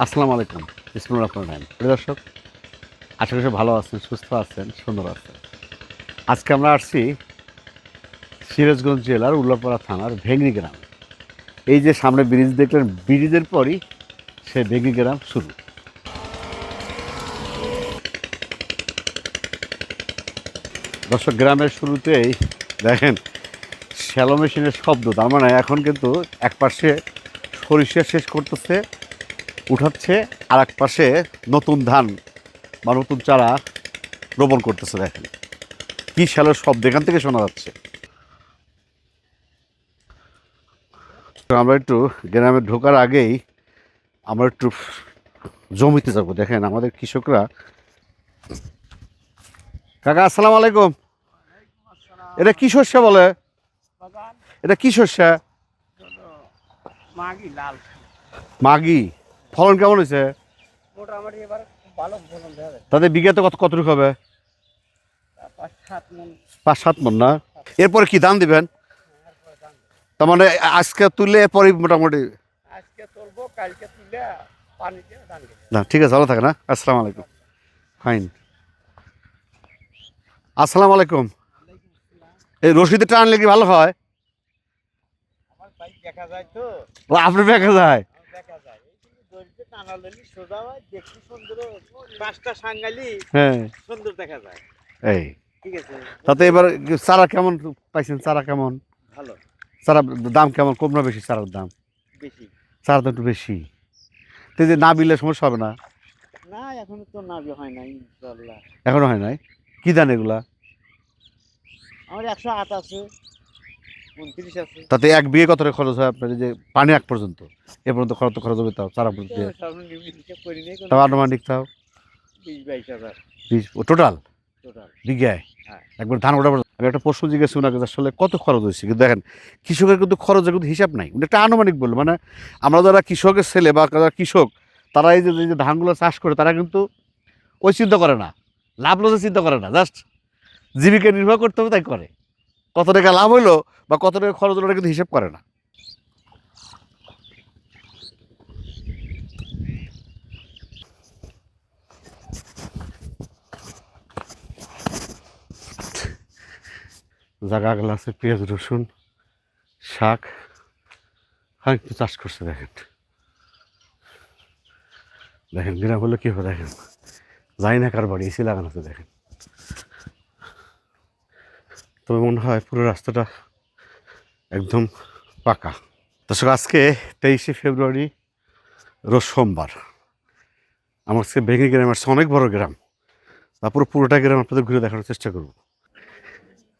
আসসালামু আলাইকুম। বিসমিল্লাহির রহমানির রহিম। প্রিয় দর্শক, আশা করি ভালো আছেন, সুস্থ আছেন, সুন্দর আছেন। আজকে আমরা আসছি সিরাজগঞ্জ জেলার উল্লাপাড়া থানার ভেঙ্গি গ্রাম। এই যে সামনে ব্রিজ দেখলেন, ব্রিজের পরই সে ভেঙ্গি গ্রাম শুরু। দর্শক, গ্রামের শুরুতেই দেখেন শ্যালো মেশিনের শব্দ। তার মানে এখন কিন্তু এক পাশে সরিষা শেষ করতেছে, উঠাচ্ছে, আর এক পাশে নতুন ধান বা নতুন চারা রোপণ করতেছে। দেখেন কি শ্যালোর শব্দ এখান থেকে শোনা যাচ্ছে। তো আমরা একটু গ্রামে ঢোকার আগেই আমরা একটু জমিতে যাবো। দেখেন আমাদের কৃষকরা। কাকা আসসালামু আলাইকুম। এটা কি শস্য বলে? এটা কি শস্য? মাগি। ফলন কেমন হয়েছে? তাদের বিঘাতে কতটুকু হবে? 5-7 মণ না? এরপরে কি ধান দিবেন? তার মানে আজকে তুললে এরপরই মোটামুটি না? ঠিক আছে, ভালো থাকে না? আসসালামু আলাইকুম। ফাইন। আসসালামু আলাইকুম। এই রশিদে টানলে কি ভালো হয়? ও আপনার দেখা যায়? হ্যাঁ, এই তাতে এবার চারা কেমন পাইছেন? চারা কেমন? চারা দাম কেমন? কম না বেশি? চারার দাম চারা তো একটু বেশি। তো এই যে না বিলে সমস্যা হবে না? এখনো হয় নাই। কি ধান এগুলা? তাতে এক বিঘে কত টাকা খরচ হয় আপনার? এই যে পানি এক পর্যন্ত, এ পর্যন্ত খরচ হবে তাও চারা দিয়ে? তাও আনুমানিক তাও 20 টোটাল বিঘায় একবার ধান ওঠা পর্যন্ত। আমি একটা প্রশ্ন জিজ্ঞেস ওনাকে, আসলে কত খরচ হয়েছে। কিন্তু দেখেন কৃষকের কিন্তু খরচের কিন্তু হিসাব নাই, উনি একটা আনুমানিক বললো। মানে আমরা যারা কৃষকের ছেলে বা যারা কৃষক, তারা এই যে ধানগুলো চাষ করে, তারা কিন্তু ওই চিন্তা করে না, লাভ লসের চিন্তা করে না, জাস্ট জীবিকা নির্বাহ করতে হবে তাই করে। কত টাকা লাভ হইলো বা কত টাকা খরচ হলো, কিন্তু হিসাব করে না। জায়গাগুলো আছে পেঁয়াজ, রসুন, শাক, আর একটু চাষ করছে। দেখেন দেখেন গ্রাম হলো কি হবে। দেখেন যাই না কার বাড়ি এসি লাগানো আছে। দেখেন, তবে মনে হয় পুরো রাস্তাটা একদম পাকা। দর্শক, আজকে 23শে ফেব্রুয়ারি, রোজ সোমবার। আমার কাছে ভেঙে গ্রাম আসছে, অনেক বড় গ্রাম। তারপরে পুরোটা গ্রাম আপনাদের ঘুরে দেখানোর চেষ্টা করব।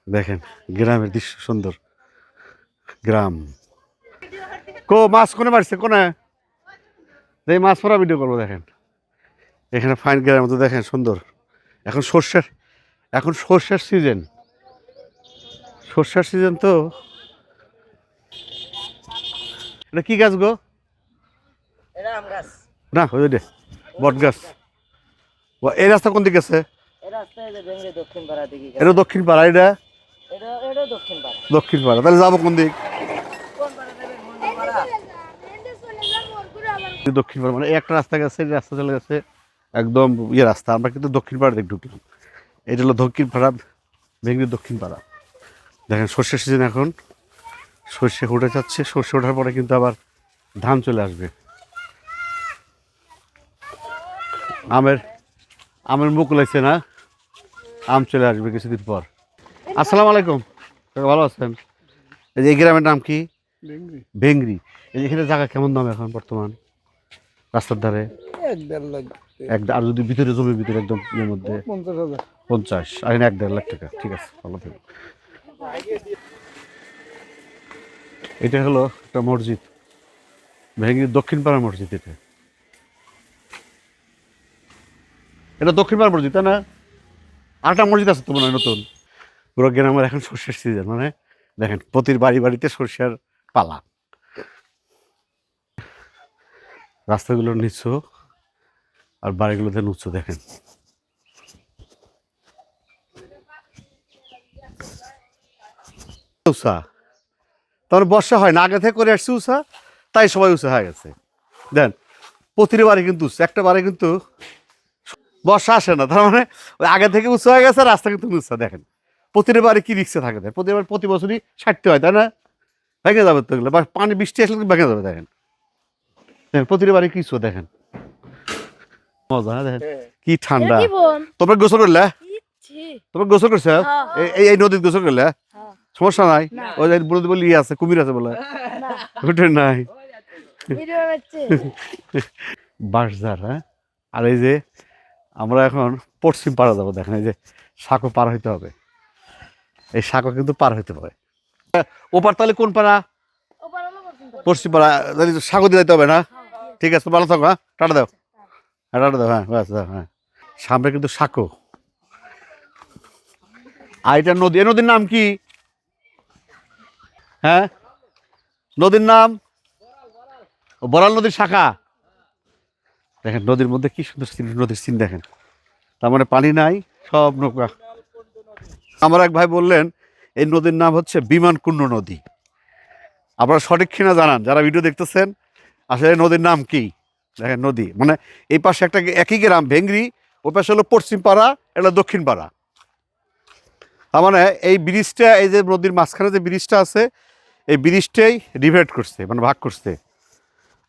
দেখেন গ্রামের দৃশ্য সুন্দর। গ্রাম মাছ কোনে মারছে কোনে, এই মাছ পরা ভিডিও করবো। দেখেন এখানে ফাইন গ্রামের মতো, দেখেন সুন্দর। এখন সর্ষের সিজন, তো। এটা কি গাছ গো? না, ওই যে বট গাছ। এই রাস্তা কোন দিকে আছে? এটা দক্ষিণ পাড়া। এটা দক্ষিণ পাড়া। তাহলে যাবো কোন দিক? দক্ষিণ পাড়া মানে একটা রাস্তা গেছে, রাস্তা চলে গেছে একদম রাস্তা। আমরা কিন্তু দক্ষিণ পাড়া দিকে ঢুকলাম। এটা হলো দক্ষিণ পাড়া, ভেঙ্গির দক্ষিণ পাড়া। দেখেন সর্ষের সিজন, এখন সর্ষে উঠে যাচ্ছে। সর্ষে ওঠার পরে কিন্তু আবার ধান চলে আসবে। আমের মুখ লাগছে না, আম চলে আসবে কিছুদিন পর। আসসালামু আলাইকুম। ভালো আছেন? এই যে এই গ্রামের নাম কি? ভেঙ্গরি। এই এখানে জায়গা কেমন দাম এখন বর্তমান রাস্তার ধারে? আর যদি ভিতরে জমির ভিতরে একদম ইয়ের মধ্যে 50, আর 1-1.5 লাখ টাকা। ঠিক আছে, ভালো থাকবে। এটা হলো একটা মসজিদ, ভেঙ্গির দক্ষিণ পাড়ার মসজিদ। এটা দক্ষিণ পাড়ার মসজিদ, তাই না? আরেকটা মসজিদ আছে তো মনে হয় নতুন। পুরো গ্রামের এখন সর্ষের সিজন, মানে দেখেন প্রতির বাড়ি বাড়িতে সর্ষের পালা। রাস্তাগুলো নিচু আর বাড়িগুলোতে উঁচু। দেখেন উষা তখন বর্ষা হয় না, আগে থেকে করে আসছে উষা, তাই সবাই উষা হয়ে গেছে। দেন প্রতিটি বারে কিন্তু একটা বারে কিন্তু বর্ষা আসে না, তার মানে ওই আগে থেকে উঁচু হয়ে গেছে, রাস্তা কিন্তু উঁচা। দেখেন প্রতিটি বারে কি রিক্সে থাকে, প্রতি বছরই ছাড়তে হয়, তাই না? ভেঙে যাবে তো এগুলো, বা পানি বৃষ্টি আসলে ভেঙে যাবে। দেখেন প্রতিটি বারে কিছু দেখেন মজা, দেখেন কি ঠান্ডা। তোমরা গোসল করলে, তোমরা গোসল করছে এই নদীর গোসল করলে সমস্যা নাই? ওই বলে বলি আছে, কুমির আছে বলে ওটা নাই। বাঁশঝাড়, হ্যাঁ। আর এই যে আমরা এখন পশ্চিম পাড়া যাবো, দেখেন এই যে সাঁকো পার হইতে হবে, এই সাঁকো কিন্তু পার হইতে হবে। ওপার তাহলে কোন পাড়া? পশ্চিম পাড়া। সাঁকো দিয়ে যেতে হবে না? ঠিক আছে, ভালো থাকো, হ্যাঁ, টাটা দাও, হ্যাঁ টাটা দাও, হ্যাঁ ব্যাস দাও, হ্যাঁ। সামনে কিন্তু সাঁকো, আর এটা নদী। এই নদীর নাম কি? হ্যাঁ, নদীর নাম বড়াল নদীর শাখা। দেখেন নদীর মধ্যে কি সুন্দর সিন, নদীর সিন দেখেন। তার মানে পানি নাই, সব নৌকা। আমার এক ভাই বললেন এই নদীর নাম হচ্ছে বিমানকুণ্ড নদী। আপনারা সঠিক কিনা জানান, যারা ভিডিও দেখতেছেন, আসলে নদীর নাম কি? দেখেন নদী মানে এই পাশে একটা একই গ্রাম ভেঙ্গরি, ওই পাশে হলো পশ্চিম পাড়া, এটা দক্ষিণ পাড়া। তার মানে এই ব্রিজটা, এই যে নদীর মাঝখানে যে ব্রিজটা আছে, এই ব্রিজটাই ডিভাইড করছে, মানে ভাগ করছে।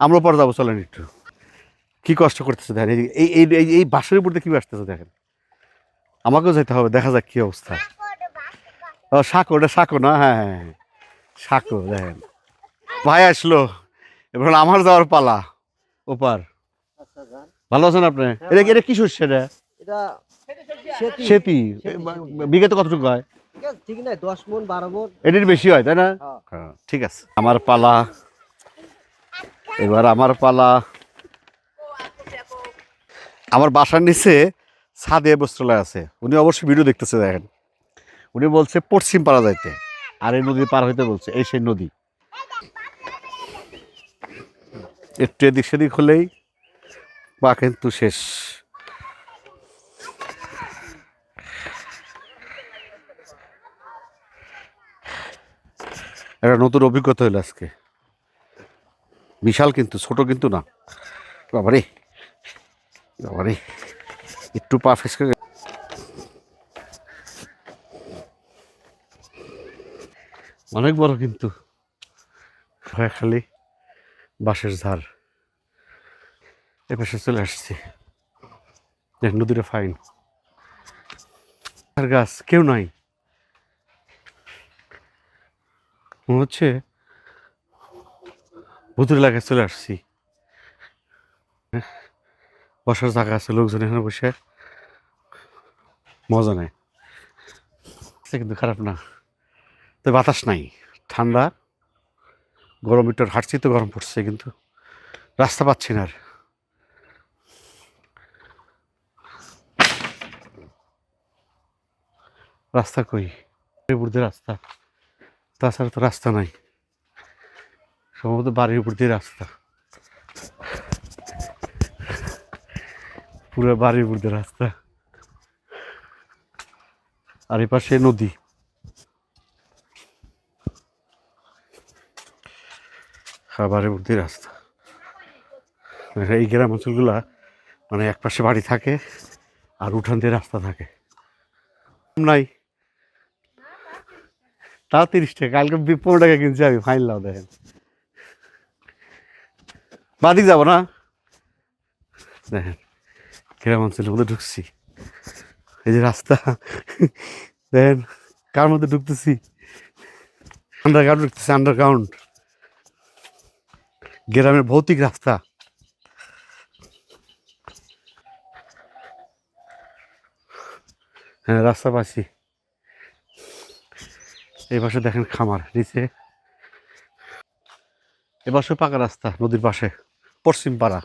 আমরা পরে যাবো, চলেন একটু। কি কষ্ট করতেছে দেখেন, এই এই এই বাসের উপর দিয়ে কি আসতেছে দেখেন। আমাকেও যেতে হবে, দেখা যাক কি অবস্থা। ও সাঁকো, ওটা সাঁকো না? হ্যাঁ হ্যাঁ হ্যাঁ, সাঁকো। দেখেন ভাই আসলো, এবার আমার যাওয়ার পালা ওপার। ভালো আছেন আপনি? এটা এটা কি শস্য? এটা সেতি। বিঘাতে কতটুকু হয়? ঠিক নাই, 10 মণ 12 মণ, এটির বেশি হয়, তাই না? হ্যাঁ ঠিক আছে, আমার পালা এবার, আমার পালা। আমার বাসার নিচে ছাদে বস্ত্রালয় আছে, উনি অবশ্যই ভিডিও দেখতেছে। দেখেন উনি বলছে পশ্চিম পাড়া যাইতে, আর এই নদী পার হইতে বলছে। এই সেই নদী, একটু এদিক সেদিক হলেই বা কিন্তু শেষ। একটা নতুন অভিজ্ঞতা হইল আজকে, বিশাল কিন্তু, ছোট কিন্তু না। বাবারে বাবারে, একটু পা ফেসকে অনেক বড় কিন্তু। খালি বাঁশের ঝাড়, এপাশে চলে আসছি। নদীটা ফাইন, আর গাছ কেউ নাই, মনে হচ্ছে ভুতুর এলাকায় চলে আসছি। বসার জায়গা আছে, লোকজন এখানে বসে মজা নেয়, কিন্তু খারাপ না। তো বাতাস নাই, ঠান্ডা, গরম একটু হাঁটছি তো গরম পড়ছে, কিন্তু রাস্তা পাচ্ছি না আর। রাস্তা কই? বাড়ির উপর দিয়ে রাস্তা, তাছাড়া তো রাস্তা নাই, সম্ভবত বাড়ির উপর দিয়ে রাস্তা, পুরো বাড়ির উপর দিয়ে রাস্তা, আর এই পাশে নদী। বাড়ির উপর দিয়ে রাস্তা। এই গ্রাম অঞ্চলগুলা মানে এক পাশে বাড়ি থাকে আর উঠান দিয়ে রাস্তা থাকে। নাই তাও 30 টাকা, কালকে 15 টাকা কিনছি আমি, ফাইন লাও। দেখেন বাদিক যাবো না, দেখেন গ্রাম অঞ্চলের মধ্যে ঢুকছি, এই যে রাস্তা দেখেন, কার মধ্যে ঢুকতেছি, আন্ডারগ্রাউন্ড ঢুকতেছি, আন্ডারগ্রাউন্ড, গ্রামের ভৌতিক রাস্তা। হ্যাঁ রাস্তা পাচ্ছি। এই পাশে দেখেন খামার নিচে, এ পাশে পাকা রাস্তা, নদীর পাশে পশ্চিম পাড়া।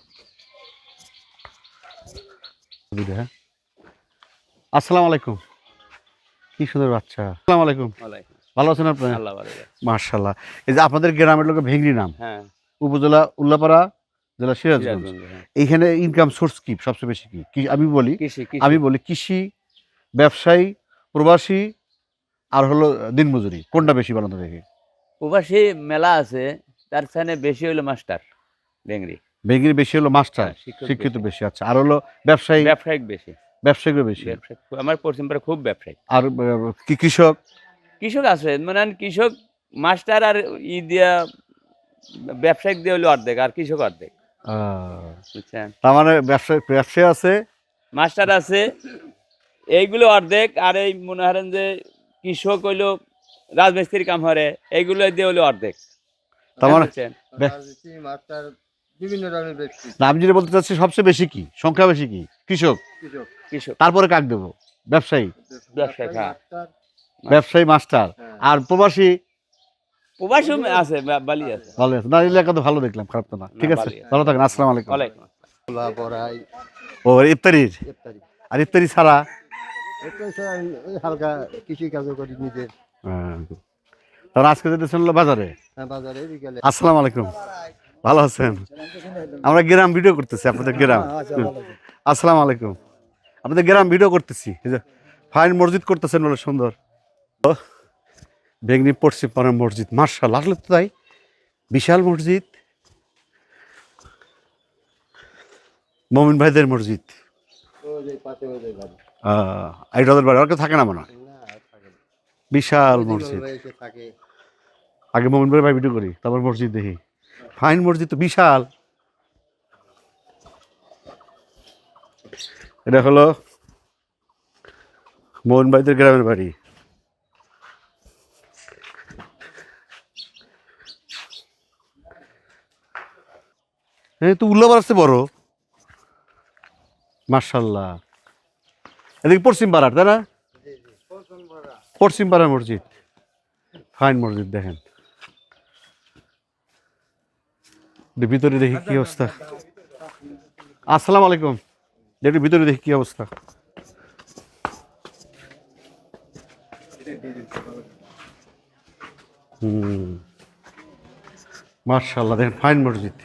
হ্যাঁ আসসালামু আলাইকুম, কি সুন্দর বাচ্চা। আসসালামু আলাইকুম, ভালো আছেন আপনি? মাশাআল্লাহ। এই যে আপনাদের গ্রামের লোক ভেঙ্গরি নাম, উপজেলা উল্লাপাড়া, জেলা সিরাজগঞ্জ। এইখানে ইনকাম সোর্স কি সবচেয়ে বেশি? কি আমি বলি কৃষি, ব্যবসায়ী, প্রবাসী, আর হলো দিনমজুরি, কোনটা বেশি বলেন তো দেখি? প্রবাসী মেলা আছে, তার স্থানে বেশি হলো মাস্টার বেঙ্গরি। বেঙ্গির বেশি হলো মাস্টার, শিক্ষিত বেশি। আচ্ছা, আর হলো ব্যবসায়ী? ব্যবসায়িক বেশি। ব্যবসায়িকও বেশি। ব্যবসায়িক আমার পশ্চিমপাড়া খুব ব্যবসায়িক। আর কি কৃষক? কৃষক আছে, মানে কৃষক মাস্টার আর ই দিয়া ব্যবসায়িক দিয়ে হলো অর্ধেক, আর কৃষক অর্ধেক। বুঝছেন? তার মানে ব্যবসায়ী আছে, মাস্টার আছে, এইগুলো অর্ধেক। আর এই মনে করেন যে কৃষক হইলো রাজমিস্ত্রির কাম হরে, এইগুলো দিয়ে হলো অর্ধেক। তার মানে মাস্টার বিভিন্ন ধরনের ব্যক্তি। আমি যেটা বলতে চাচ্ছি সবচেয়ে বেশি কি সংখ্যা বেশি কি? কৃষক। কৃষক, তারপরে কাক দেবো? ব্যবসায়ী। ব্যবসায়ী, ব্যবসায়ী, মাস্টার। আর প্রবাসী? প্রবাসী আছে, বালি আছে। ভালো আছে না? এলাকা তো ভালো দেখলাম, খারাপ তো না। ঠিক আছে, ভালো থাকেন। আসসালামু আলাইকুম। খোলা বড়াই ও ইফতারির? ইফতারি আর ইফতারি ছাড়া? ওই হালকা কৃষি কাজ করি নিজের। তাহলে আজকে যেতেছেন হলো বাজারে? হ্যাঁ, বাজারে বিকালে। আসসালামু আলাইকুম, ভালো আছেন? আমরা গ্রাম ভিডিও করতেছি, আপনাদের গ্রাম। আসসালামু আলাইকুম, আপনাদের গ্রাম ভিডিও করতেছি। ফাইন মসজিদ করতেছেন বলে সুন্দর। বেগনি পশ্চিম পাড়ার মসজিদ, মার্শাল্লাহ, আসলে তো তাই, বিশাল মসজিদ। মমিন ভাইদের মসজিদ, ওদের বাড়ি। ওরা থাকে না মনে হয়, বিশাল মসজিদ। আগে মোমিন ভাই ভিডিও করি, তারপর মসজিদ দেখি। ফাইন মসজিদ তো বিশাল। এটা হলো মোহন ভাইদের গ্রামের বাড়ি। হ্যাঁ, তো উল্লাবার আছে বড়, মার্শাল্লাহ। এদিকে পশ্চিম পাড়ার, তাই না? পশ্চিম পাড়ার মসজিদ, ফাইন মসজিদ। দেখেন ভিতরে দেখি কি অবস্থা। আসসালামু আলাইকুম, একটু ভিতরে দেখি কি অবস্থা। মার্শাল্লাহ, দেখেন ফাইন মসজিদ,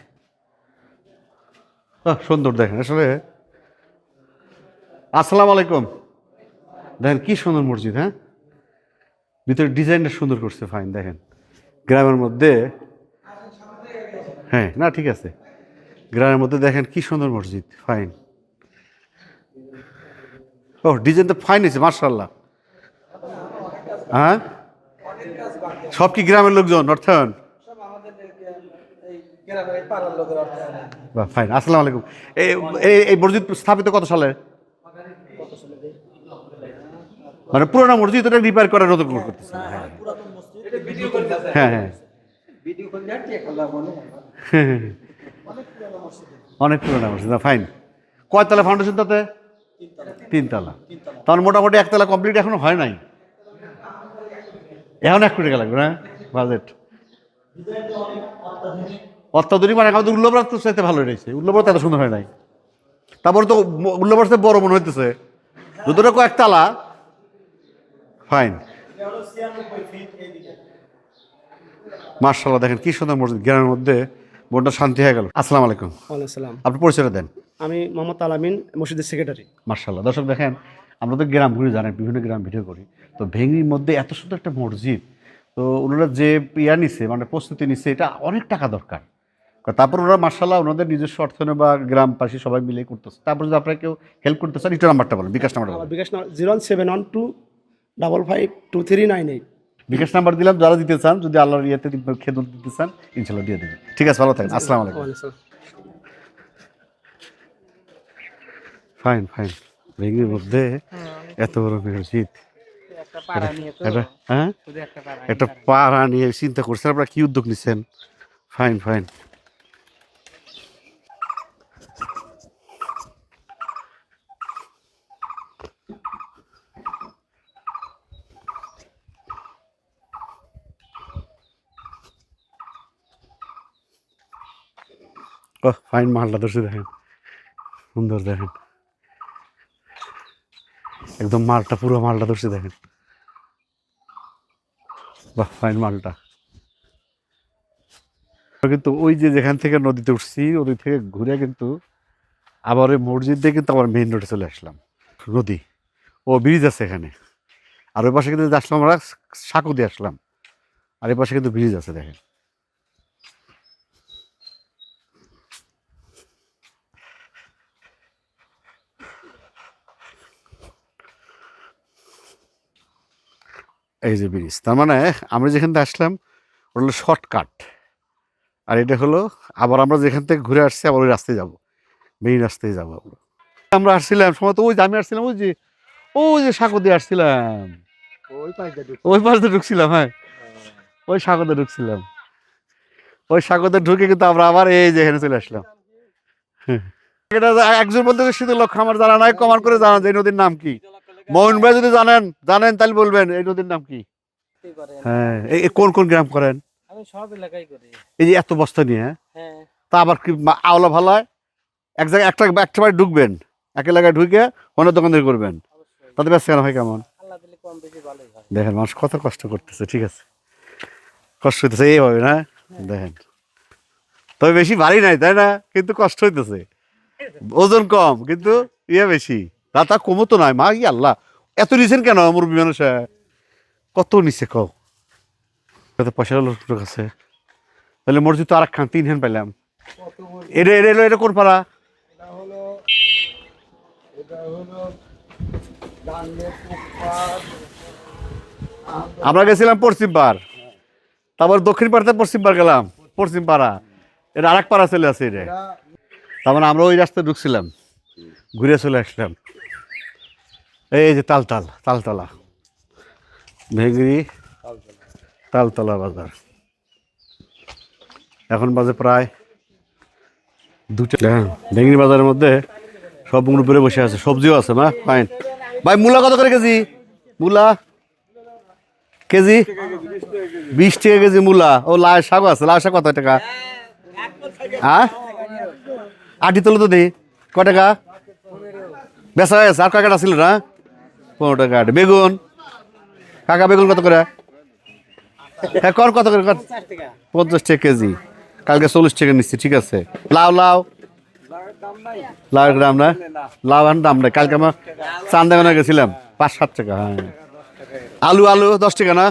সুন্দর। দেখেন আসলে। আসসালামু আলাইকুম, দেখেন কি সুন্দর মসজিদ। হ্যাঁ, ভিতরে ডিজাইনটা সুন্দর করছে, ফাইন। দেখেন গ্রামের মধ্যে, হ্যাঁ না ঠিক আছে, গ্রামের মধ্যে দেখেন কি সুন্দর মসজিদ, ফাইন। ও ডিজাইন তো ফাইন হয়েছে, মার্শাল্লাহ। হ্যাঁ, সব কি গ্রামের লোকজন অর্থায়ন? ফাইন। আসসালামু আলাইকুম। এই মসজিদ স্থাপিত কত সালে? মানে পুরোনো মসজিদ, ওটা রিপেয়ার করে নতুন করতেছে। হ্যাঁ হ্যাঁ, অনেক পুরোনো মসজিদ, ফাইন। কয়তলা ফাউন্ডেশন তাতে? 3 তলা। তাহলে মোটামুটি 1 তলা কমপ্লিট এখনো হয় নাই, এখন 1 কোটি টাকা লাগবে না বাজেট? অত্যাধুনিক, মানে আমাদের উল্লবরাত তো চাইতে ভালো হয়েছে, উল্লবরাত এত সুন্দর হয় নাই। তারপরে তো উল্লবরাত বড় মনে হইতেছে, যতটা কয়েক তালা, ফাইন। মার্শাল্লাহ, দেখেন কি সুন্দর মসজিদ, গ্রামের মধ্যে মনটা শান্তি হয়ে গেল। আসসালামু আলাইকুম। ওয়ালাইকুম। আপনি পরিচয় দেন। আমি মোহাম্মদ আলামিন, মসজিদের সেক্রেটারি। মার্শাল্লাহ। দর্শক দেখেন, আমরা তো গ্রাম ঘুরে জানেন, বিভিন্ন গ্রাম ভিডিও করি, তো ভেঙির মধ্যে এত সুন্দর একটা মসজিদ, তো ওনারা যে নিছে, মানে প্রস্তুতি নিচ্ছে, এটা অনেক টাকা দরকার। তারপর ওরা মার্শাল্লাহ ওনাদের নিজস্ব অর্থনে বা গ্রামবাসী সবাই মিলে করতেছে। তারপর যদি আপনারা কেউ হেল্প করতে চান, একটু নাম্বারটা বলেন, বিকাশ নাম্বারটা বলেন। বিকাশ নাম্বার 07125522398। বিকাশ নাম্বার দিলাম, যারা দিতে চান, যদি আল্লাহর ইয়েতে খেদমত দিতে চান, ইনশাল্লাহ দিয়ে দেবেন। ঠিক আছে, ভালো থাকেন। আসসালামু আলাইকুম। ফাইন ফাইন, ভেঙির মধ্যে এত বড় মসজিদ, হ্যাঁ, একটা পাড়া নিয়ে চিন্তা করছেন আপনারা, কি উদ্যোগ নিচ্ছেন? Fine fine. ও ফাইন, মালটা ধরছে, দেখেন সুন্দর। দেখেন একদম মালটা, পুরো মালটা ধরছে, দেখেন। বাহ, ফাইন মালটা। কিন্তু ওই যে যেখান থেকে নদীতে উঠছি, ওই থেকে ঘুরে কিন্তু আবার ওই মসজিদ দিয়ে কিন্তু আবার মেইন রোডে চলে আসলাম। নদী ও ব্রিজ আছে এখানে, আর ওই পাশে কিন্তু আসলাম আমরা সাঁকো দিয়ে আসলাম, আর এই পাশে কিন্তু ব্রিজ আছে দেখেন। এই যে ব্রিজ, তার মানে আমরা যেখান থেকে আসলাম ওটা হলো শর্টকাট, আর এটা হলো আবার আমরা যেখান থেকে ঘুরে আসছি আবার ওই রাস্তায় যাবো, মেইন রাস্তায় যাবো আমরা। আমরা আসছিলাম সময় তো ওই যে আমি আসছিলাম ওই যে সাঁকো দিয়ে আসছিলাম, ওই পাশে ওই পাশ দিয়ে ঢুকছিলাম, হ্যাঁ ওই সাঁকোতে ঢুকছিলাম, ওই সাঁকোতে ঢুকে কিন্তু আমরা আবার এই যে এখানে চলে আসলাম। এটা একজন বলতে শীতের লক্ষ্য আমার জানা নাই, কমান করে জানা যায় এই নদীর নাম কি। মোহন ভাই যদি জানেন তাহলে বলবেন এই নদীর নাম কি। হ্যাঁ এই কোন কোন গ্রাম করেন? আমি সব এলাকায় করি। এই যে এত বস্তা নিয়ে, হ্যাঁ তা আবার কি আওলা ভালো হয়? এক জায়গায় একটা বাড়ি ঢুকবেন, এক এলাকায় ঢুকে অন্য দোকানদারি করবেন, তাতে ব্যস্ত কেন হয় কেমন? আল্লাহ দিলে কম বেশি ভালোই হয়। দেখেন মানুষ কত কষ্ট করতেছে, ঠিক আছে কষ্ট হইতেছে এইভাবে না, দেখেন তবে বেশি ভারী নাই তাই না, কিন্তু কষ্ট হইতেছে, ওজন কম কিন্তু ইয়ে বেশি, তা কমও তো নয়, মা ই আল্লাহ এত নিছেন কেন মুরব্বী মানুষ, কত নিচে কও, কত পয়সা লোক আছে, তাহলে মসজিদ তো আর এক খান 3 হ্যান্ড পাইলাম। এটা কোন পাড়া? আমরা গেছিলাম পশ্চিম পাড়, তারপর দক্ষিণ পাড়তে পশ্চিম পাড় গেলাম, পশ্চিম পাড়া এটা আরেক পাড়া চলে আসে এটা, তারপরে আমরা ওই রাস্তায় ঢুকছিলাম, ঘুরে চলে আসলাম। এই যে তালতলা ভেঙ্গি তালতলা বাজার, এখন বাজে প্রায় 2টা। ভেঙ্গি বাজারের মধ্যে সব উপরে বসে আছে, সবজিও আছে না, ফাইন। ভাই মূলা কত করে কেজি? মূলা কেজি 20 টাকা কেজি মূলা। ও লাল শাক আছে, লাল শাক কত টাকা? হ্যাঁ আটি তোলো তো দিই, ক টাকা বেচা হয়ে গেছে? আর কাকাটা ছিল না 15 টাকা আটি। বেগুন কাকা বেগুন কত করে? হ্যাঁ কত করে? 50 টাকা কেজি, কালকে 40 টাকা নিচ্ছি, ঠিক আছে। লাউ গ্রাম না, লাউ দাম নাই, কালকে আমার চান্দাবানা গেছিলাম 5-7 টাকা। হ্যাঁ আলু 10 টাকা না,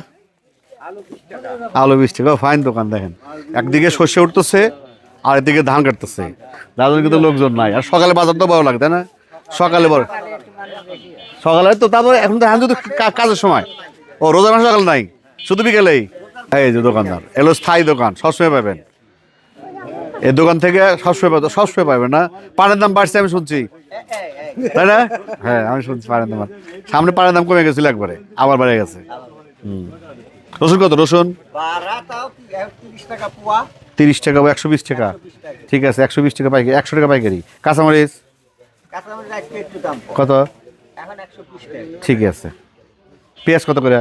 আলু 20 টাকা। ফাইন দোকান দেখেন, একদিকে শস্য উঠতেছে আর এদিকে ধান কাটতেছে, দাদুর কিন্তু লোকজন নাই। আর সকালে বাজার তো বড় লাগে তাই না, সকালে তো, তারপরে এখন তো এখন যদি কাজের সময়, ও রোজার মাস সকাল নাই, শুধু বিকেলেই। এই যে দোকানদার এলো, স্থায়ী দোকান, সবসময় পাবেন এই দোকান থেকে, সবসময় পাবেন না। পানের দাম বাড়ছে আমি শুনছি তাই না, হ্যাঁ আমি শুনছি পানের দাম, সামনে পানের দাম কমে গেছিল একবারে, আবার বেড়ে গেছে। রসুন কত? রসুন 30 টাকা, 120 টাকা, ঠিক আছে 120 টাকা পাইকারি, 100 টাকা পাইকারি। কাঁচামরিচ কত? ঠিক আছে। পেঁয়াজ কত করে?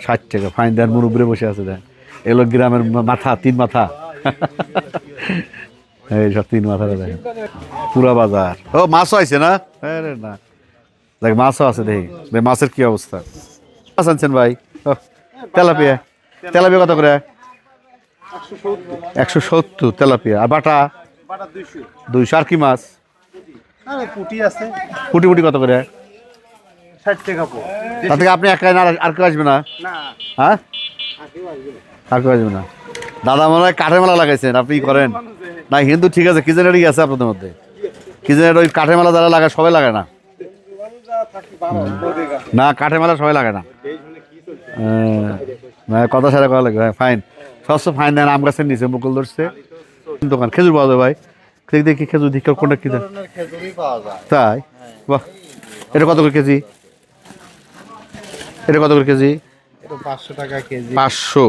60 টাকা। ফাইন দেন, মুরব্বী বসে আছে দেন, এগুলো গ্রামের মাথা, 3 মাথা এই সব 3 মাথা দেখেন, পুরা বাজার। ও মাছও আছে না? আরে না দেখ মাছও আছে, দেখি মাছের কি অবস্থা। মাছ আনছেন ভাই? তেলাপিয়া কত করে? 170 তেলাপিয়া। আর বাটা 200। আর কি মাছ? পুটি কত করে? 60 টাকা। তা থেকে আপনি একাই না, আর কেউ আসবে না? হ্যাঁ আর কেউ আসবে না? দাদা মনে হয় কাঠের মেলা লাগাইছেন, আপনি করেন না কিন্তু ঠিক আছে, কিজেনারি আছে আপনাদের মধ্যে, কিজেনারি ওই কাঠের মেলা যারা লাগায় সবাই লাগে না, না কাঠের মেলা সবাই লাগে না, কথা সারা করা লাগে। ফাইন, সবসময় ফাইন দেন। আম গাছের নিচে মুকুল ধরছে দোকান, খেজুর পাওয়া যায় ভাই, দেখি খেজুর দিক কোনটা কি দেন, তাই বাহ। এটা কত করে কেজি? এটা কত করে কেজি? 500 টাকা কেজি। 500।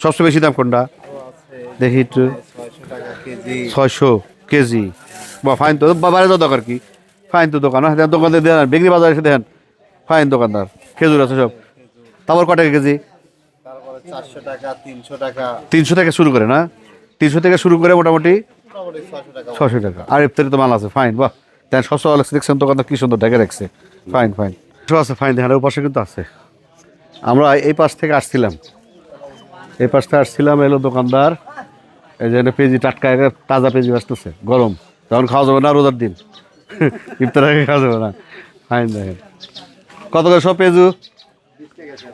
সবচেয়ে বেশি দাম কোনটা দেখি একটু? 600 কেজি। বা ফাইন তো, বাবারে তো দরকার কি, ফাইন তো দোকান, দোকানদার দেন, বেগরি বাজার এসে দেন, ফাইন দোকানদার। খেজুর আছে সব। তারপর কত টাকা কেজি? 400 টাকা, 300 টাকা। 300 থেকে শুরু করে না, 300 থেকে শুরু করে মোটামুটি 600 টাকা। আর ইফতারি তো মাল আছে, ফাইন বাহ। দেন সবসময় দেখছেন দোকানদার কি সুন্দর ঢেকে রাখছে, ফাইন সব আছে, ফাইন দেখেন। ওই পাশে কিন্তু আছে, আমরা এই পাশ থেকে আসছিলাম, এলো দোকানদার, এই যে পেঁয়াজি টাটকা তাজা পেঁয়াজি আসতেছে, গরম, তখন খাওয়া যাবে না, রোজার দিন ইফতার আগে খাওয়া যাবে না। ফাইন দেখেন কত করে সব পেঁয়াজু?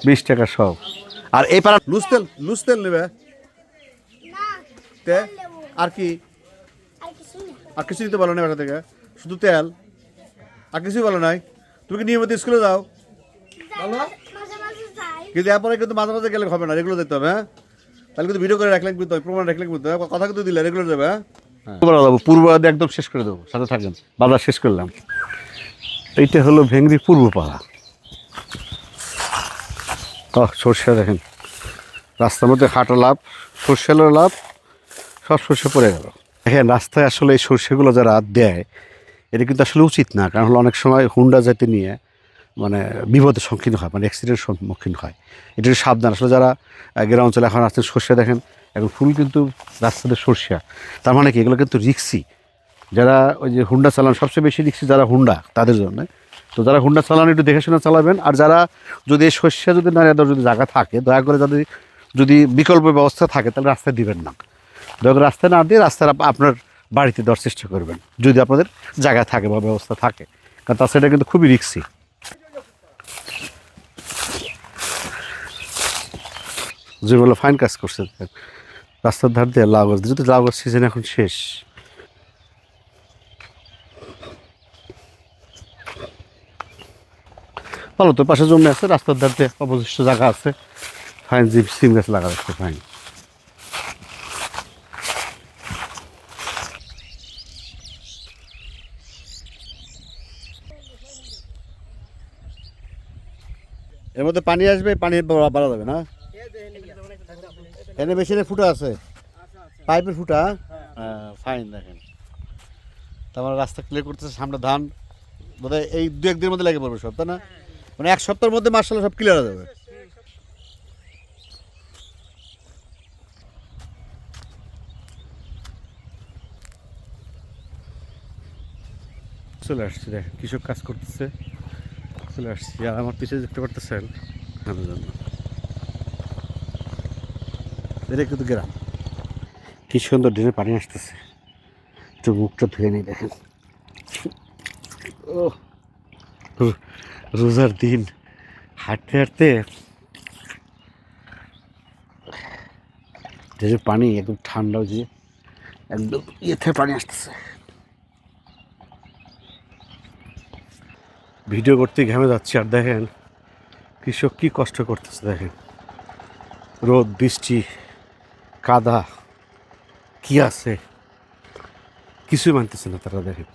20 টাকা সব। আর এই পাড়া লুজ তেল নেবে তে আর কি? আর কিছু দিতে বলো না বাসা থেকে, শুধু তেল, আর কিছুই বলো নাই? তুমি কি নিয়মিত স্কুলে যাও? কিন্তু এরপরে কিন্তু মাঝে মাঝে গেলে হবে না, রেগুলার যেতে হবে। হ্যাঁ, তাহলে কিন্তু ভিডিও করে রাখলে কিন্তু প্রমাণ রাখলে কিন্তু কথা কিন্তু দিলে রেগুলার যাবে। হ্যাঁ, পূর্ব একদম শেষ করে দেবো, সাথে থাকেন, বাজার শেষ করলাম। এইটা হলো ভেংরি পূর্ব পাড়া। সর্ষে দেখেন, রাস্তার মধ্যে হাঁটা লাভ, সর্ষেরও লাভ, সব সর্ষে পড়ে গেল। দেখেন রাস্তায় আসলে এই সর্ষেগুলো যারা দেয় এটা কিন্তু আসলে উচিত না, কারণ হলো অনেক সময় হুন্ডা যাতে নিয়ে মানে বিপদের সম্মুখীন হয়, মানে অ্যাক্সিডেন্টের সম্মুখীন হয়। এটা সাবধান। আসলে যারা গ্রাম অঞ্চলে এখন আসছেন, সর্ষে দেখেন এখন ফুল কিন্তু রাস্তাতে সর্ষে, তার মানে কি এগুলো কিন্তু রিক্সি। যারা ওই যে হুন্ডা চালান সবচেয়ে বেশি রিক্সি যারা হুন্ডা, তাদের জন্য। তো যারা হুন্ডা চালান একটু দেখে শুনে চালাবেন। আর যারা যদি এই শস্য যদি নাড়িয়ে দেওয়ার যদি জায়গা থাকে, দয়া করে যদি বিকল্প ব্যবস্থা থাকে তাহলে রাস্তায় দিবেন না। দয়া করে রাস্তায় না দিয়ে রাস্তায় আপনার বাড়িতে দেওয়ার চেষ্টা করবেন, যদি আপনাদের জায়গা থাকে বা ব্যবস্থা থাকে, কারণ তাছাড়া এটা কিন্তু খুবই রিক্সি। যেগুলো ফাইন কাজ করছে রাস্তার ধার দিয়ে লাউ গাছ, যদি লাউ গাছ সিজন এখন শেষ। ভালো তো, পাশে জমি আছে, রাস্তার ধার দিয়ে অবশিষ্ট জায়গা আছে, ফাইন সিম গাছ লাগা যাচ্ছে ফাইন। এর মধ্যে পানি আসবে, পানি বাড়া যাবে না? এনে মেশিনে ফুটা আছে, পাইপের ফুটা। হ্যাঁ ফাইন। দেখেন তারপরে রাস্তা ক্লিয়ার করতেছে, সামনে ধান বোধহয় এই 2-1 দিনের মধ্যে লেগে পড়বে সব, তাই না? মানে 1 সপ্তাহের মধ্যে মার্শাল্লাহ সব ক্লিয়ার হয়ে যাবে। চলে আসছি, দেখেন কৃষক কাজ করতেছে, চলে আসছি। আর আমার পিছিয়ে দেখতে পারতেছেন ধানের জন্য, এটা কিন্তু গ্রাম। কি সুন্দর ড্রেনে পানি আসতেছে, একটু মুখটা ধুয়ে নিই। দেখেন ও রোজার দিন হাঁটতে হাঁটতে ড্রেনের পানি একদম ঠান্ডা, যে একদম ইয়েতে পানি আসতেছে। ভিডিও করতে ঘেমে যাচ্ছি। আর দেখেন কৃষক কি কষ্ট করতেছে, দেখেন রোদ বৃষ্টি কাদা কি আছে কিছুই মানতেছে না তারা। দেখেন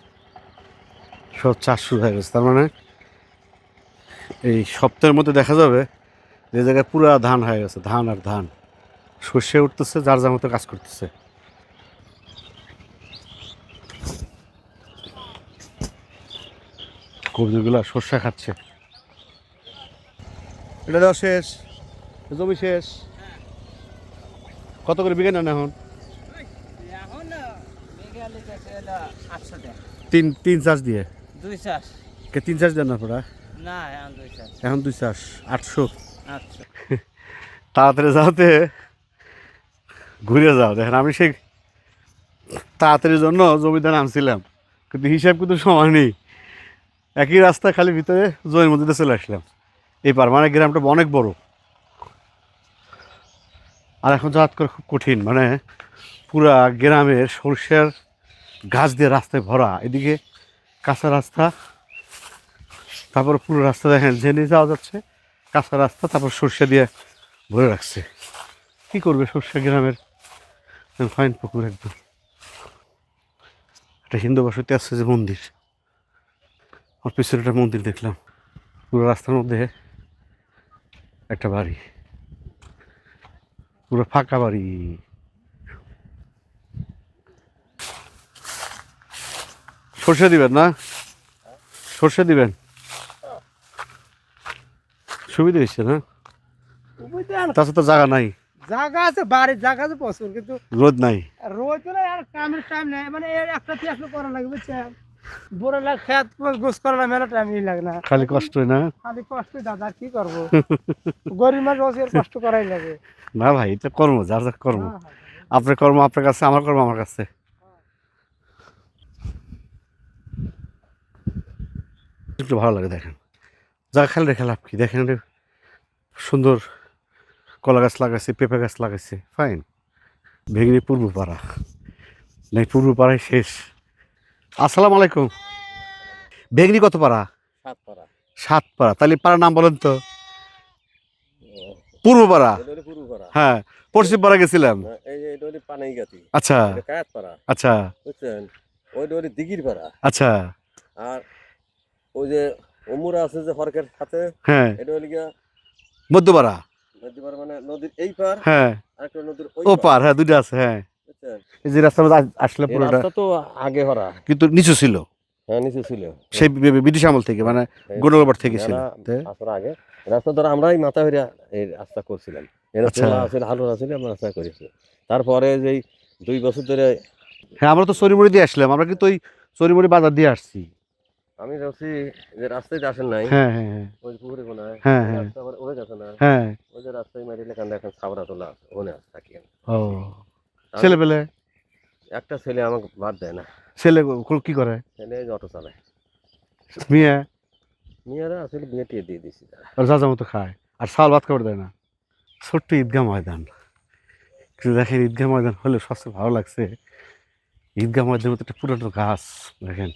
সব চাষ শুরু হয়ে গেছে, তার মানে এই সপ্তাহের মধ্যে দেখা যাবে যে জায়গায় পুরা ধান হয়ে গেছে, ধান আর ধান, সর্ষে উঠতেছে, যার যার মতো কাজ করতেছে। কবজিগুলা সর্ষে খাচ্ছে। এটা দেওয়া শেষ, জমি শেষ। কত করে বিঘা নেন এখন? তিন চাষ দিয়ে 2 চাষ। 3 চাষ দেন না আপনারা? না, এখন 2 চাষ। এখন 2 চাষ 800। আচ্ছা। তাড়াতাড়ি যাওয়াতে ঘুরে যাও। দেখেন আমি সেই তাড়াতাড়ির জন্য জমিতে নামছিলাম, কিন্তু হিসাব কিন্তু সময় নেই। একই রাস্তা খালি ভিতরে জমির মধ্যে চলে আসলাম। এবার মানে গ্রামটা অনেক বড়, আর এখন যাতায়াত করা খুব কঠিন। মানে পুরা গ্রামের সরষের গাছ দিয়ে রাস্তায় ভরা, এদিকে কাঁচা রাস্তা, তারপর পুরো রাস্তা দেখেন জেনে যাওয়া যাচ্ছে, কাঁচা রাস্তা, তারপর সর্ষে দিয়ে ভরে রাখছে। কী করবে সর্ষে গ্রামের ফাইন পুকুর একদম। একটা হিন্দু বসতি আসছে যে মন্দির, আমার পিছনে একটা মন্দির দেখলাম। পুরো রাস্তার মধ্যে একটা বাড়ি, পুরো ফাঁকা বাড়ি। সর্ষে দিবেন না? সর্ষে দিবেন, সুবিধা হয়েছে না? তাছাড়া তো জায়গা নাই, জায়গা আছে, বাড়ির জায়গা আছে প্রচুর, কিন্তু রোদ নাই। রোদ নাই আর কামের টাইম নাই। মানে একটা তিয়াস করা লাগে, বুঝছেন? বড় লাগ খেত গোস করা মেলা টাইমই লাগে না, খালি কষ্ট না? খালি কষ্ট। দাদা কি করবো, গরিব মানুষ রোজের কষ্ট করাই লাগে। না ভাই, এটা কর্ম, যার যার কর্ম। আপনার কর্ম আপনার কাছে, আমার কর্ম আমার কাছে। একটু ভালো লাগে। দেখেন জায়গা খালি রেখে লাভ কি? দেখেন এটা সুন্দর কলা গাছ লাগাইছে, পেঁপে গাছ লাগাইছে, ফাইন। ভেঙড়ি পূর্বপাড়া, নাই পূর্বপাড়ায় শেষ। আসসালামু আলাইকুম। ভেঙড়ি কত পাড়া? 7 পারা 7 পাড়া। তাহলে পাড়ার নাম বলেন তো। পূর্বপাড়া, এটা হলো পূর্ব পারা হ্যাঁ। পশ্চিম পাড়া গেছিলাম। এই যে এটা হলো পানাইগাতি আচ্ছা এটা কায়াত পারা আচ্ছা বুঝছেন ওইটা হলো দিঘির পারা আচ্ছা। আর ওই যে অমুরা আছে যে হরকের সাথে হ্যাঁ, এটা হলো গিয়া মধ্যপাড়া। নদী পার মানে নদীর এই পার হ্যাঁ, আর একটা নদীর ও পার, হ্যাঁ, দুইটা আছে। হ্যাঁ, বুঝছেন এই যে রাস্তার মধ্যে আসলে এই পুরোটা রাস্তা তো আগে হরা কিন্তু নিচু ছিল, হ্যাঁ নিচে ছিল সেই ব্রিটিশ আমল থেকে, মানে গোডলবার থেকে ছিল। আসর আগে রাস্তা ধর আমরাই মাথা হইরা এই রাস্তা করছিলাম এরা আচ্ছা। তোলা আছে হালুর আছে আমরা রাস্তা করেছি তারপরে যেই 2 বছর ধরে হ্যাঁ, আমরা তো চরিমুড়ি দিয়ে আসলাম, আমরা কিন্তু ওই চরিমুড়ি বাজার দিয়ে আসছি। আমি ভাবছি যে রাস্তায় আসেন নাই হ্যাঁ হ্যাঁ হ্যাঁ ওই পুকুরে কোনায় হ্যাঁ, হ্যাঁ। রাস্তা আবার ওই গেছে না হ্যাঁ। ওই যে রাস্তায় মারিলে কান্দা এখন সাবরা তোলা আছে ওখানে আছে থাকি আমি। ও, ছেলে পেলে? একটা ছেলে আমাকে বাদ দেয় না ছেলে কি করে? ছেলে অটো চালায় মেয়ে? মেয়েরা আসলে বিয়ে টিয়ে দিয়ে দিছি তারা আর যা যা মতো খায়, আর চাল ভাত খাবার দেয় না। ছোট্ট ঈদগাহ ময়দান, কিন্তু দেখেন ঈদগাহ ময়দান হলে সবচেয়ে ভালো লাগছে, ঈদগাহ ময়দানের মতো একটা পুরানো গাছ। দেখেন,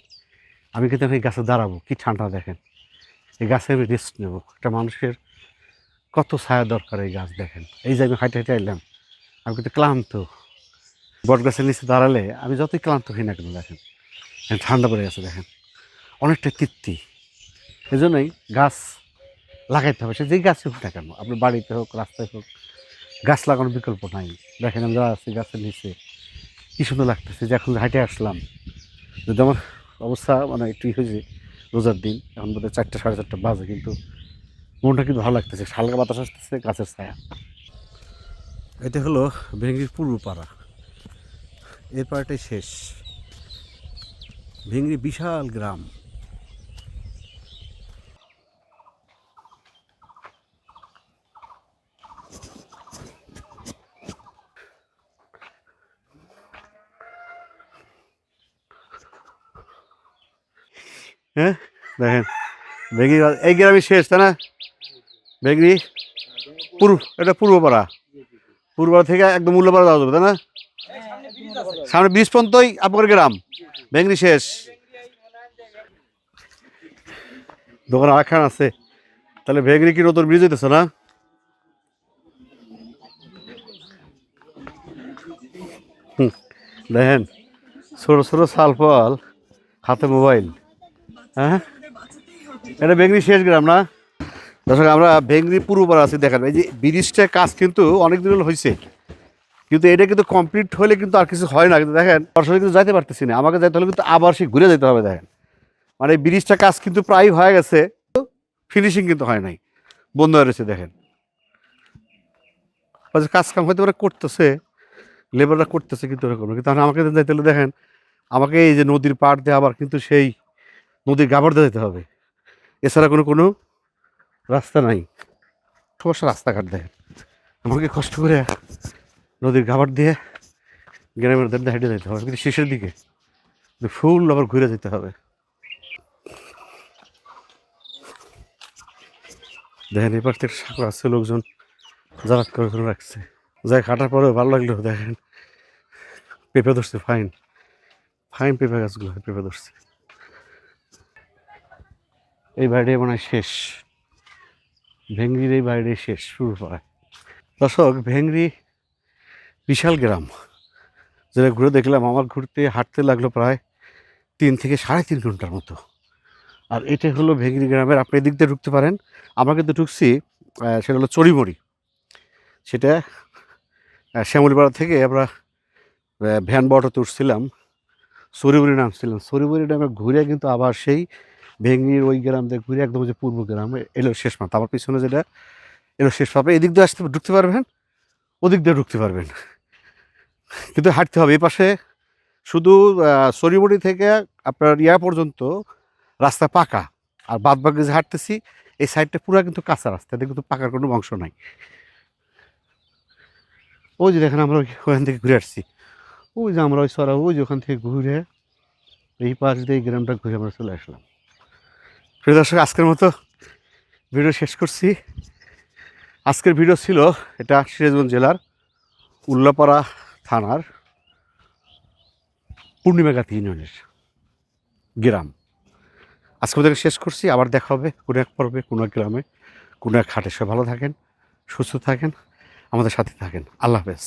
আমি কিন্তু এখন এই গাছে দাঁড়াবো, কি ঠান্ডা দেখেন। এই গাছে আমি রেস্ট নেবো। একটা মানুষের কত ছায়া দরকার এই গাছ। দেখেন, এই যে আমি হাইটে হাইটে এলাম, আমি কিন্তু ক্লান্ত। বট গাছের নিচে দাঁড়ালে আমি যতই ক্লান্ত হই না কেন, দেখেন ঠান্ডা পড়ে গেছে। দেখেন, অনেকটা তৃপ্তি। এই জন্যই গাছ লাগাইতে হবে, সে যেই গাছই হোক না কেন, আপনার বাড়িতে হোক, রাস্তায় হোক, গাছ লাগানোর বিকল্প নাই। দেখেন, আমি যারা আছি গাছের নিচে, কী সুন্দর লাগতেছে। যে এখন হাইটে আসলাম, যদি আমার অবস্থা মানে একটু হয়েছে, রোজার দিন, এখন বোধহয় 4টা 4:30 বাজে, কিন্তু মনটা কিন্তু ভালো লাগতেছে। হালকা বাতাস আসতেছে, গাছের ছায়া। এটা হলো ভেঙ্গির পূর্ব পাড়া, এই পাড়াটাই শেষ। ভেঙ্গি বিশাল গ্রাম। হ্যাঁ, দেখেন ভেঙ্গি এই গ্রামই শেষ, তাই না? ভেঙ্গি এটা পূর্বপাড়া, পূর্বপাড়া থেকে একদম মূল্যপাড়া যাওয়া যাবে, তাই না? সামনে ব্রিজ পর্যন্তই আপনার গ্রাম, ভেঙ্গি শেষ। দোকান আরেকখান আছে। তাহলে ভেঙ্গি কি নতুন ব্রিজ হইতেছে না? দেখেন, ছোট ছোট শাল ফল, হাতে মোবাইল। হ্যাঁ, এটা ভেঙ্গি শেষ গ্রাম না? দর্শক, আমরা ভেঙ্গি পূর্বপাড়া আছি। দেখেন, এই যে ব্রিজটার কাজ কিন্তু অনেক দিন হয়েছে, কিন্তু এটা কিন্তু কমপ্লিট হলে কিন্তু আর কিছু হয় না। কিন্তু দেখেন, সরাসরি কিন্তু যাইতে পারতেছি না, আমাকে যাইতে হলে কিন্তু আবার সে ঘুরে যেতে হবে। দেখেন, মানে ব্রিজটা কাজ কিন্তু প্রায় হয়ে গেছে, ফিনিশিং কিন্তু হয় নাই, বন্ধ হয়ে রয়েছে। দেখেন, কাজ কাম হয়তো ওরা করতেছে, লেবাররা করতেছে, কিন্তু ওরকম না। কিন্তু আমাকে যাইতে হলে দেখেন, আমাকে এই যে নদীর পাড় দিয়ে আবার কিন্তু সেই নদীর গাবার দিয়ে যেতে হবে, এছাড়া কোনো রাস্তা নাই। সমস্যা রাস্তাঘাট। দেখেন, আমাকে কষ্ট করে নদীর গাবার দিয়ে গ্রামের ধারে হেঁটে যেতে হবে, কিন্তু শেষের দিকে ফুল আবার ঘুরে যেতে হবে। দেখেন, এবার থেকে সাঁকো আছে, লোকজন যারা করে করে রাখছে। যাই কাটার পরেও ভালো লাগলো। দেখেন, পেঁপে ধরছে, ফাইন ফাইন পেঁপে গাছগুলো পেঁপে ধরছে। এই বাড়িটাই মনে হয় শেষ, ভেঙ্গির এই বাড়িটাই শেষ, শুরু পাড়ায়। দর্শক, ভেঙ্গি বিশাল গ্রাম, যেটা ঘুরে দেখলাম। আমার হাঁটতে লাগলো প্রায় 3 থেকে 3.5 ঘন্টার মতো। আর এটা হলো ভেঙ্গি গ্রামের, আপনি এদিক দিয়ে ঢুকতে পারেন। আমরা কিন্তু ঢুকছি, সেটা হলো চড়িমড়ি। সেটা শ্যামলীপাড়া থেকে আমরা ভ্যান বটোতে উঠছিলাম, চড়িমড়ি নামছিলাম। চড়িমড়ি নামে ঘুরে কিন্তু আবার সেই ভেঙ্গির ওই গ্রাম দিয়ে ঘুরে একদম যে পূর্ব গ্রামে এলো শেষ মাথা। আমার পিছনে যেটা এলো শেষ পাবে, এদিক দিয়ে ঢুকতে পারবেন, ওদিক দিয়ে ঢুকতে পারবেন, কিন্তু হাঁটতে হবে। এই পাশে শুধু চড়িমড়ি থেকে আপনার পর্যন্ত রাস্তা পাকা, আর বাদ বাকি যে হাঁটতেছি এই সাইডটা পুরো কিন্তু কাঁচা রাস্তা, এতে কিন্তু পাকার কোনো অংশ নাই। ওই যে দেখেন, আমরা ওখান থেকে ঘুরে আসছি, ওই যে আমরা ওই সরা ওই যে ওখান থেকে ঘুরে এই পাশ দিয়ে এই গ্রামটা ঘুরে আমরা চলে আসলাম। প্রিয় দর্শক, আজকের মতো ভিডিও শেষ করছি। আজকের ভিডিও ছিল এটা সিরাজগঞ্জ জেলার উল্লাপাড়া থানার পূর্ণিমাগাতি ইউনিয়নের গ্রাম। আজকে ওদেরকে শেষ করছি। আবার দেখা হবে কোনো এক পর্বে, কোনো এক গ্রামে, কোনো এক হাটে। সব ভালো থাকেন, সুস্থ থাকেন, আমাদের সাথে থাকেন। আল্লাহ হাফেজ।